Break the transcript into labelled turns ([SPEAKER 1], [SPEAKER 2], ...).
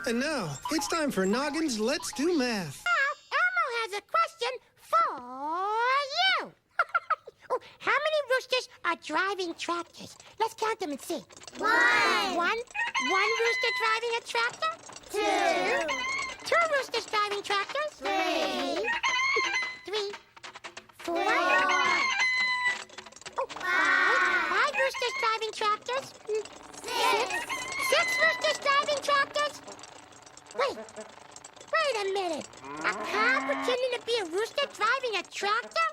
[SPEAKER 1] And now, it's time for Noggin's Let's Do Math.
[SPEAKER 2] Now, Elmo has a question for you. Oh, how many roosters are driving tractors? Let's count them and see. One rooster driving a tractor? Two roosters driving tractors? Three. Four. Oh, five roosters driving tractors? Six roosters driving tractors? Wait a minute. A cow pretending to be a rooster driving a tractor?